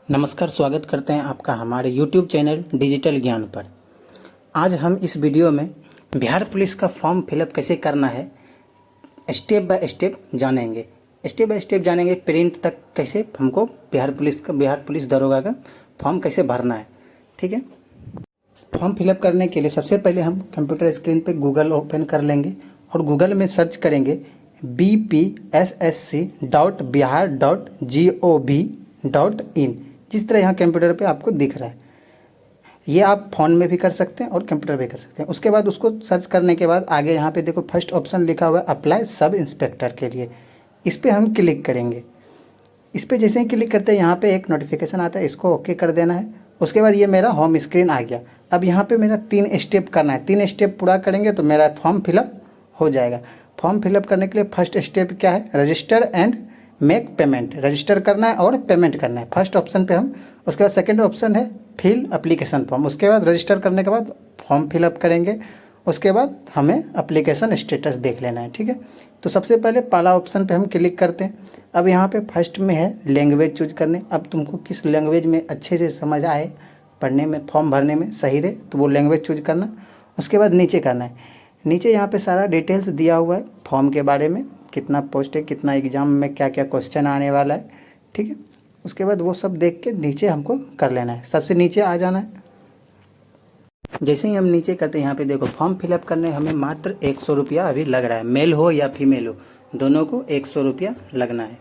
नमस्कार, स्वागत करते हैं आपका हमारे YouTube चैनल डिजिटल ज्ञान पर। आज हम इस वीडियो में बिहार पुलिस का फॉर्म फिलअप कैसे करना है स्टेप बाय स्टेप जानेंगे। स्टेप बाय स्टेप जानेंगे प्रिंट तक कैसे हमको बिहार पुलिस दरोगा का फॉर्म कैसे भरना है। ठीक है, फॉर्म फिलअप करने के लिए सबसे पहले हम कंप्यूटर स्क्रीन पे गूगल ओपन कर लेंगे और गूगल में सर्च करेंगे bpssc.bihar.gov.in। जिस तरह यहाँ कंप्यूटर पे आपको दिख रहा है, ये आप फ़ोन में भी कर सकते हैं और कंप्यूटर पे कर सकते हैं। उसके बाद उसको सर्च करने के बाद आगे यहाँ पे देखो फर्स्ट ऑप्शन लिखा हुआ है अप्लाई सब इंस्पेक्टर के लिए, इस पर हम क्लिक करेंगे। इस पर जैसे ही क्लिक करते हैं यहाँ पे एक नोटिफिकेशन आता है, इसको ओके कर देना है। उसके बाद ये मेरा होम स्क्रीन आ गया। अब यहाँ पे मेरा 3 स्टेप करना है, 3 स्टेप पूरा करेंगे तो मेरा फॉर्म फिलअप हो जाएगा। फॉर्म फिलअप करने के लिए फर्स्ट स्टेप क्या है, register and make payment. Register करना है और पेमेंट करना है, फर्स्ट ऑप्शन पे हम। उसके बाद सेकंड ऑप्शन है फिल एप्लीकेशन फॉर्म। उसके बाद रजिस्टर करने के बाद फॉर्म फिलअप करेंगे। उसके बाद हमें एप्लीकेशन स्टेटस देख लेना है। ठीक है, तो सबसे पहले पहला ऑप्शन पे हम क्लिक करते हैं। अब यहाँ पे फर्स्ट में है लैंग्वेज चूज करने। अब तुमको किस लैंग्वेज में अच्छे से समझ आए, पढ़ने में, फॉर्म भरने में सही रहे, तो वो लैंग्वेज चूज करना। उसके बाद नीचे करना है। नीचे यहाँ पे सारा डिटेल्स दिया हुआ है फॉर्म के बारे में, कितना पोस्ट है, कितना एग्ज़ाम में क्या क्या क्वेश्चन आने वाला है। ठीक है, उसके बाद वो सब देख के नीचे हमको कर लेना है, सबसे नीचे आ जाना है। जैसे ही हम नीचे करते हैं यहाँ पे देखो फॉर्म फिलअप करने हमें मात्र 100 रुपया अभी लग रहा है। मेल हो या फीमेल हो, दोनों को 100 रुपया लगना है।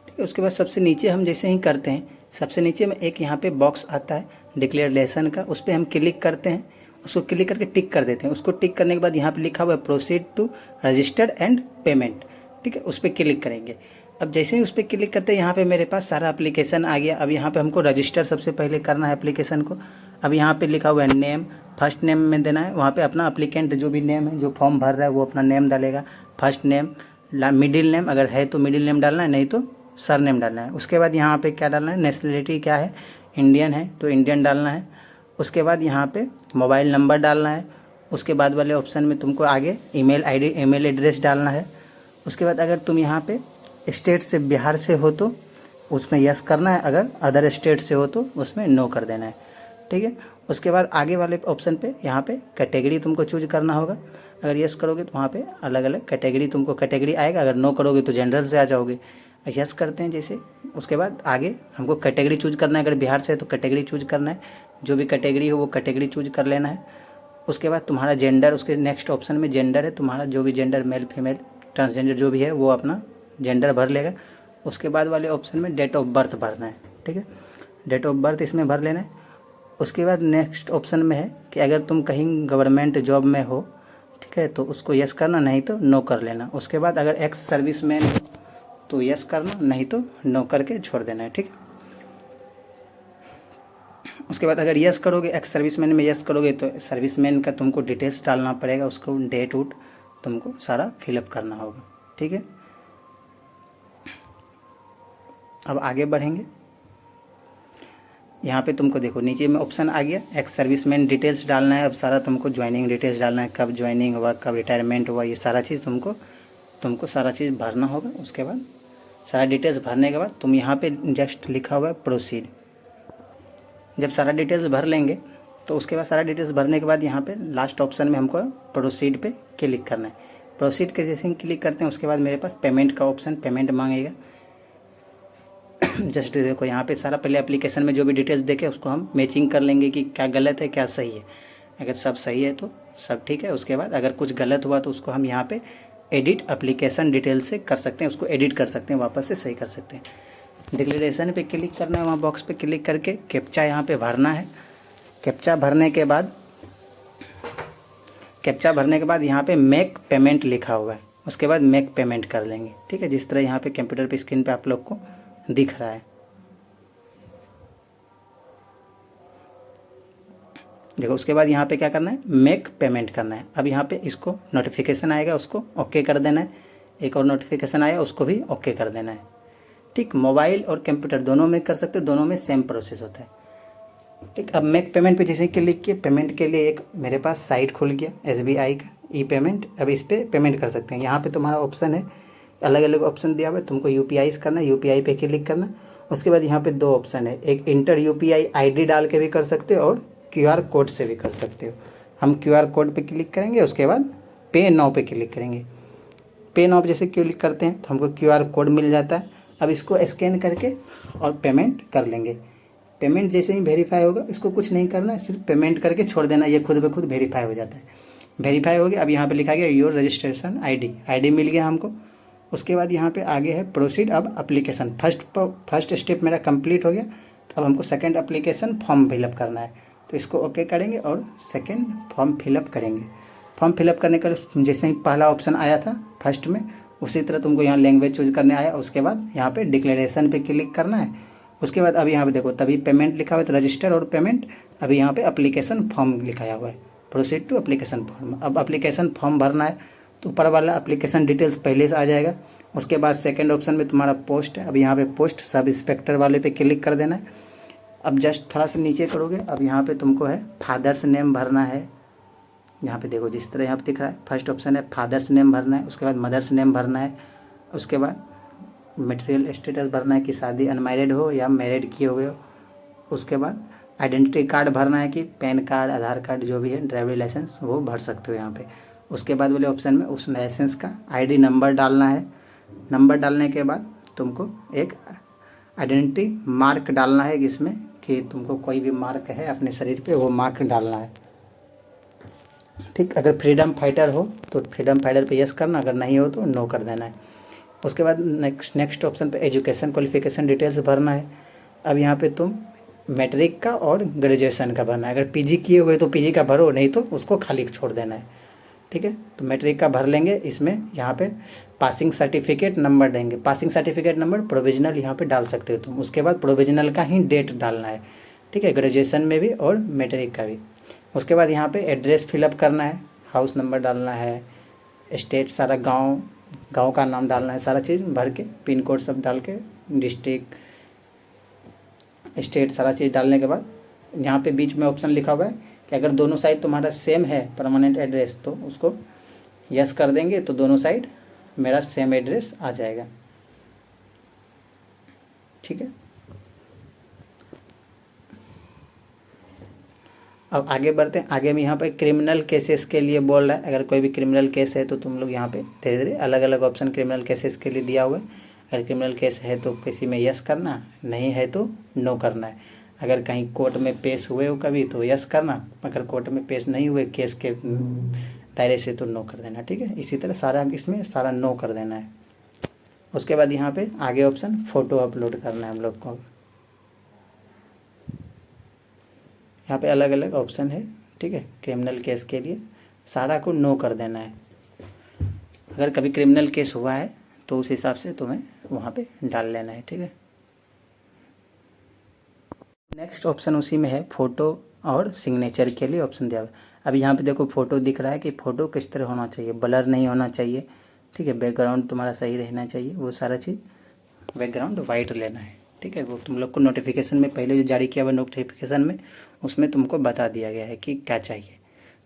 ठीक है, उसके बाद सबसे नीचे हम जैसे ही करते हैं, सबसे नीचे में एक यहाँ पे बॉक्स आता है डिक्लेरेशन का, उस पर हम क्लिक करते हैं। उसको क्लिक करके टिक कर देते हैं। उसको टिक करने के बाद यहाँ पे लिखा हुआ है proceed to register and payment. ठीक है, उस पर क्लिक करेंगे। अब जैसे ही उस पर क्लिक करते हैं यहाँ पे मेरे पास सारा एप्लीकेशन आ गया। अब यहाँ पे हमको रजिस्टर सबसे पहले करना है एप्लीकेशन को। अब यहाँ पे लिखा हुआ है नेम, फर्स्ट नेम में देना है। वहाँ पे अपना एप्लीकेंट जो भी नेम है, जो फॉर्म भर रहा है वो अपना नेम डालेगा। फर्स्ट नेम, मिडिल नेम अगर है तो मिडिल नेम डालना है, नहीं तो सर नेम डालना है। उसके बाद यहाँ पे क्या डालना है, नेशनलिटी क्या है, इंडियन है तो इंडियन डालना है। उसके बाद यहाँ पे मोबाइल नंबर डालना है। उसके बाद वाले ऑप्शन में तुमको आगे ईमेल आईडी, ईमेल एड्रेस डालना है। उसके बाद अगर तुम यहाँ पे स्टेट से बिहार से हो तो उसमें यस करना है, अगर अदर स्टेट से हो तो उसमें नो कर देना है। ठीक है, उसके बाद आगे वाले ऑप्शन पे यहाँ पे कैटेगरी तुमको चूज करना होगा। अगर यस करोगे तो वहाँ पे अलग अलग कैटेगरी तुमको कैटेगरी आएगा, अगर नो करोगे तो जनरल से आ जाओगे। यस करते हैं जैसे, उसके बाद आगे हमको कैटेगरी चूज करना है। अगर बिहार से है तो कैटेगरी चूज करना है, जो भी कैटेगरी हो वो कैटेगरी चूज कर लेना है। उसके बाद तुम्हारा जेंडर, उसके नेक्स्ट ऑप्शन में जेंडर है तुम्हारा, जो भी जेंडर, मेल फीमेल ट्रांसजेंडर जो भी है वो अपना जेंडर भर लेगा। उसके बाद वाले ऑप्शन में डेट ऑफ बर्थ भरना है। ठीक है, डेट ऑफ बर्थ इसमें भर लेना है। उसके बाद नेक्स्ट ऑप्शन में है कि अगर तुम कहीं गवर्नमेंट जॉब में हो, ठीक है, तो उसको यस करना, नहीं तो नो कर लेना। उसके बाद अगर एक्स सर्विसमैन हो तो यस करना, नहीं तो नो करके छोड़ देना है। ठीक है, उसके बाद अगर यस करोगे, एक्स सर्विसमैन में यस करोगे तो सर्विसमैन का तुमको डिटेल्स डालना पड़ेगा, उसको डेट वूट तुमको सारा फिलअप करना होगा। ठीक है, अब आगे बढ़ेंगे। यहाँ पे तुमको देखो नीचे में ऑप्शन आ गया, एक्स सर्विसमैन डिटेल्स डालना है। अब सारा तुमको ज्वाइनिंग डिटेल्स डालना है, कब ज्वाइनिंग हुआ, कब रिटायरमेंट हुआ, ये सारा चीज़ तुमको सारा चीज़ भरना होगा। उसके बाद सारा डिटेल्स भरने के बाद तुम यहाँ पे जस्ट लिखा हुआ है प्रोसीड। जब सारा डिटेल्स भर लेंगे तो उसके बाद सारा डिटेल्स भरने के बाद यहाँ पे लास्ट ऑप्शन में हमको प्रोसीड पे क्लिक करना है। प्रोसीड के जैसे ही क्लिक करते हैं उसके बाद मेरे पास पेमेंट का ऑप्शन, पेमेंट मांगेगा। जस्ट देखो यहाँ पे सारा पहले एप्लीकेशन में जो भी डिटेल्स देखे उसको हम मैचिंग कर लेंगे कि क्या गलत है क्या सही है। अगर सब सही है तो सब ठीक है। उसके बाद अगर कुछ गलत हुआ तो उसको हम यहाँ पे एडिट एप्लीकेशन डिटेल्स से कर सकते हैं, उसको एडिट कर सकते हैं, वापस से सही कर सकते हैं। डिक्लेरेशन पे क्लिक करना है, वहाँ बॉक्स पे क्लिक करके कैप्चा यहाँ पे भरना है। कैप्चा भरने के बाद यहाँ पे मेक पेमेंट लिखा हुआ है, उसके बाद मेक पेमेंट कर लेंगे। ठीक है, जिस तरह यहाँ पे कंप्यूटर पे स्क्रीन पे आप लोग को दिख रहा है। देखो उसके बाद यहाँ पे क्या करना है, मेक पेमेंट करना है। अब यहाँ पे इसको नोटिफिकेशन आएगा, उसको ओके कर देना है। एक और नोटिफिकेशन आया, उसको भी ओके कर देना है। ठीक, मोबाइल और कंप्यूटर दोनों में कर सकते हो, दोनों में सेम प्रोसेस होता है। ठीक, अब मेक पेमेंट पे जैसे क्लिक किए, पेमेंट के लिए एक मेरे पास साइट खुल गया SBI का ई पेमेंट। अब इस पर पेमेंट कर सकते हैं। यहाँ पे तुम्हारा ऑप्शन है, अलग अलग ऑप्शन दिया हुआ है, तुमको UPI करना है, UPI पे क्लिक करना। उसके बाद यहाँ पे 2 ऑप्शन है, एक इंटर यूपीआई आईडी डाल के भी कर सकते हो और क्यूआर कोड से भी कर सकते हो। हम क्यूआर कोड पे क्लिक करेंगे, उसके बाद पे नाउ पे क्लिक करेंगे। पे नाउ जैसे क्लिक करते हैं तो हमको क्यूआर कोड मिल जाता है। अब इसको स्कैन करके और पेमेंट कर लेंगे। पेमेंट जैसे ही वेरीफाई होगा, इसको कुछ नहीं करना है, सिर्फ पेमेंट करके छोड़ देना, ये खुद ब खुद वेरीफाई हो जाता है। वेरीफाई हो गया। अब यहाँ पे लिखा गया योर रजिस्ट्रेशन आईडी मिल गया हमको। उसके बाद यहाँ पे आगे है प्रोसीड अब एप्लीकेशन। फर्स्ट स्टेप मेरा कंप्लीट हो गया। तो अब हमको सेकंड एप्लीकेशन फॉर्म फिलअप करना है, तो इसको ओके करेंगे और सेकंड फॉर्म फिलअप करेंगे। फॉर्म फिलअप करने का जैसे ही पहला ऑप्शन आया था फर्स्ट में, उसी तरह तुमको यहाँ लैंग्वेज चूज करने आया। उसके बाद यहाँ पे डिक्लेरेशन पे क्लिक करना है। उसके बाद अब यहाँ पे देखो तभी पेमेंट लिखा हुआ है, तो रजिस्टर और पेमेंट। अभी यहाँ पे एप्लीकेशन फॉर्म लिखाया हुआ है, प्रोसीड टू एप्लीकेशन फॉर्म। अब एप्लीकेशन फॉर्म भरना है, तो ऊपर वाला एप्लीकेशन डिटेल्स पहले से आ जाएगा। उसके बाद सेकंड ऑप्शन में तुम्हारा पोस्ट है। अब यहाँ पे पोस्ट सब इंस्पेक्टर वाले पे क्लिक कर देना है। अब जस्ट थोड़ा सा नीचे करोगे, अब यहाँ पे तुमको है फादर्स नेम भरना है। यहाँ पे देखो जिस तरह यहाँ पे दिख रहा है, फर्स्ट ऑप्शन है फादर्स नेम भरना है, उसके बाद मदर्स नेम भरना है, उसके बाद मटेरियल स्टेटस भरना है कि शादी अनमैरिड हो या मैरिड किए हुए हो। उसके बाद आइडेंटिटी कार्ड भरना है कि पैन कार्ड, आधार कार्ड जो भी है, ड्राइविंग लाइसेंस, वो भर सकते हो यहाँ पे। उसके बाद वाले ऑप्शन में उस लाइसेंस का आईडी नंबर डालना है। नंबर डालने के बाद तुमको एक आइडेंटिटी मार्क डालना है, जिसमें कि तुमको कोई भी मार्क है अपने शरीर पे, वो मार्क डालना है। ठीक, अगर फ्रीडम फाइटर हो तो फ्रीडम फाइटर पे यस करना, अगर नहीं हो तो नो कर देना है। उसके बाद नेक्स्ट ऑप्शन पे एजुकेशन क्वालिफिकेशन डिटेल्स भरना है। अब यहाँ पे तुम मैट्रिक का और ग्रेजुएशन का भरना है। अगर पीजी किए हुए तो पीजी का भरो, नहीं तो उसको खाली छोड़ देना है। ठीक है, तो मैट्रिक का भर लेंगे। इसमें यहाँ पे पासिंग सर्टिफिकेट नंबर देंगे। पासिंग सर्टिफिकेट नंबर प्रोविजनल यहाँ पे डाल सकते हो तुम। उसके बाद प्रोविजनल का ही डेट डालना है। ठीक है, ग्रेजुएशन में भी और मैट्रिक का भी। उसके बाद यहाँ पे एड्रेस फिलअप करना है, हाउस नंबर डालना है, स्टेट सारा गांव का नाम डालना है, सारा चीज़ भर के पिन कोड सब डाल के, डिस्ट्रिक्ट, स्टेट, सारा चीज़ डालने के बाद यहाँ पे बीच में ऑप्शन लिखा हुआ है कि अगर दोनों साइड तुम्हारा सेम है परमानेंट एड्रेस, तो उसको यस कर देंगे, तो दोनों साइड मेरा सेम एड्रेस आ जाएगा। ठीक है, अब आगे बढ़ते हैं। आगे में यहाँ पे क्रिमिनल केसेस के लिए बोल रहा है। अगर कोई भी क्रिमिनल केस है तो तुम लोग यहाँ पे धीरे धीरे अलग अलग ऑप्शन क्रिमिनल केसेस के लिए दिया हुआ है। अगर क्रिमिनल केस है तो किसी में यस करना, नहीं है तो नो करना है। अगर कहीं कोर्ट में पेश हुए हो कभी तो यस करना, अगर कोर्ट में पेश नहीं हुए केस के दायरे से तो नो कर देना। ठीक है, इसी तरह सारा इसमें सारा नो कर देना है। उसके बाद यहाँ पे आगे ऑप्शन फ़ोटो अपलोड करना है हम लोग को। यहाँ पे अलग अलग ऑप्शन है। ठीक है, क्रिमिनल केस के लिए सारा को नो कर देना है। अगर कभी क्रिमिनल केस हुआ है तो उस हिसाब से तुम्हें वहाँ पे डाल लेना है। ठीक है, नेक्स्ट ऑप्शन उसी में है, फ़ोटो और सिग्नेचर के लिए ऑप्शन दिया हुआ है। अब यहाँ पे देखो फ़ोटो दिख रहा है कि फ़ोटो किस तरह होना चाहिए, ब्लर नहीं होना चाहिए। ठीक है, बैकग्राउंड तुम्हारा सही रहना चाहिए, वो सारा चीज़, बैकग्राउंड वाइट लेना है। ठीक है, वो तुम लोग को नोटिफिकेशन में पहले जो जारी किया हुआ नोटिफिकेशन में, उसमें तुमको बता दिया गया है कि क्या चाहिए।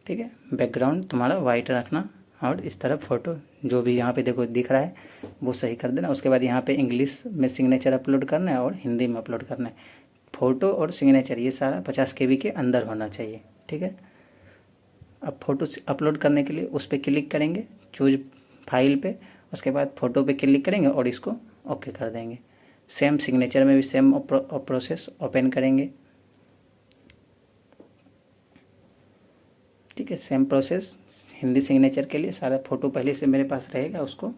ठीक है, बैकग्राउंड तुम्हारा वाइट रखना और इस तरफ फ़ोटो जो भी यहाँ पे देखो दिख रहा है वो सही कर देना। उसके बाद यहाँ पे इंग्लिश में सिग्नेचर अपलोड करना है और हिंदी में अपलोड करना है। फ़ोटो और सिग्नेचर ये सारा 50 KB के अंदर होना चाहिए। ठीक है, अब फ़ोटो अपलोड करने के लिए उस पर क्लिक करेंगे, चूज फाइल पे। उसके बाद फ़ोटो पे क्लिक करेंगे और इसको ओके कर देंगे। सेम सिग्नेचर में भी सेम प्रोसेस ओपन करेंगे। ठीक है, सेम प्रोसेस हिंदी सिग्नेचर के लिए सारा फ़ोटो पहले से मेरे पास रहेगा, उसको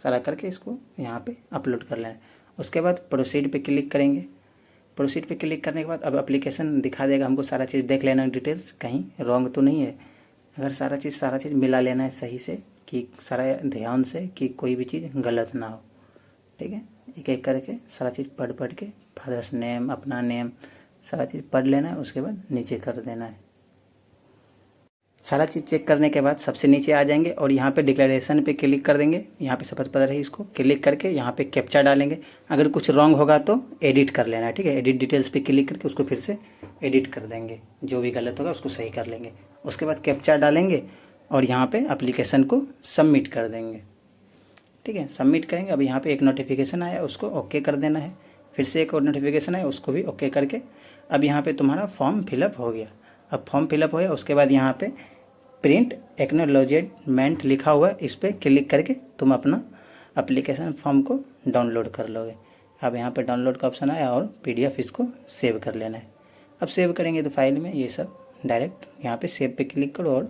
सारा करके इसको यहाँ पे अपलोड कर लेना है। उसके बाद प्रोसीड पे क्लिक करेंगे। प्रोसीड पे क्लिक करने के बाद अब एप्लीकेशन दिखा देगा हमको, सारा चीज़ देख लेना, डिटेल्स कहीं रॉन्ग तो नहीं है। अगर सारा चीज़ मिला लेना है सही से, कि सारा ध्यान से कि कोई भी चीज़ गलत ना हो। ठीक है, एक एक करके सारा चीज़ पढ़ के फादर्स नेम, अपना नेम, सारा चीज़ पढ़ लेना है। उसके बाद नीचे कर देना है। सारा चीज़ चेक करने के बाद सबसे नीचे आ जाएंगे और यहाँ पे डिक्लेरेशन पे क्लिक कर देंगे। यहाँ पे शपथ पत्र है, इसको क्लिक करके यहाँ पे कैप्चा डालेंगे। अगर कुछ रॉन्ग होगा तो एडिट कर लेना है। ठीक है, एडिट डिटेल्स पे क्लिक करके उसको फिर से एडिट कर देंगे, जो भी गलत होगा उसको सही कर लेंगे। उसके बाद कैप्चा डालेंगे और यहाँ पे एप्लीकेशन को सबमिट कर देंगे। ठीक है, सबमिट करेंगे। अब यहाँ पे एक नोटिफिकेशन आया, उसको ओके कर देना है। फिर से एक और नोटिफिकेशन है, उसको भी ओके करके अब यहाँ पे तुम्हारा फॉर्म फिलअप हो गया। अब फॉर्म फिलअप हो गया, उसके बाद यहाँ पे प्रिंट एक्नॉलेजमेंट लिखा हुआ है, इस पर क्लिक करके तुम अपना एप्लीकेशन फॉर्म को डाउनलोड कर लोगे। अब यहाँ पे डाउनलोड का ऑप्शन आया और PDF इसको सेव कर लेना है। अब सेव करेंगे तो फाइल में ये सब डायरेक्ट यहाँ पे सेव पे क्लिक करो और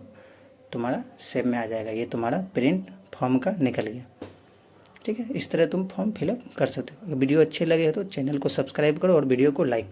तुम्हारा सेव में आ जाएगा। ये तुम्हारा प्रिंट फॉर्म का निकल गया। ठीक है, इस तरह तुम फॉर्म फिलअप कर सकते हो। वीडियो अच्छे लगे हो तो चैनल को सब्सक्राइब करो और वीडियो को लाइक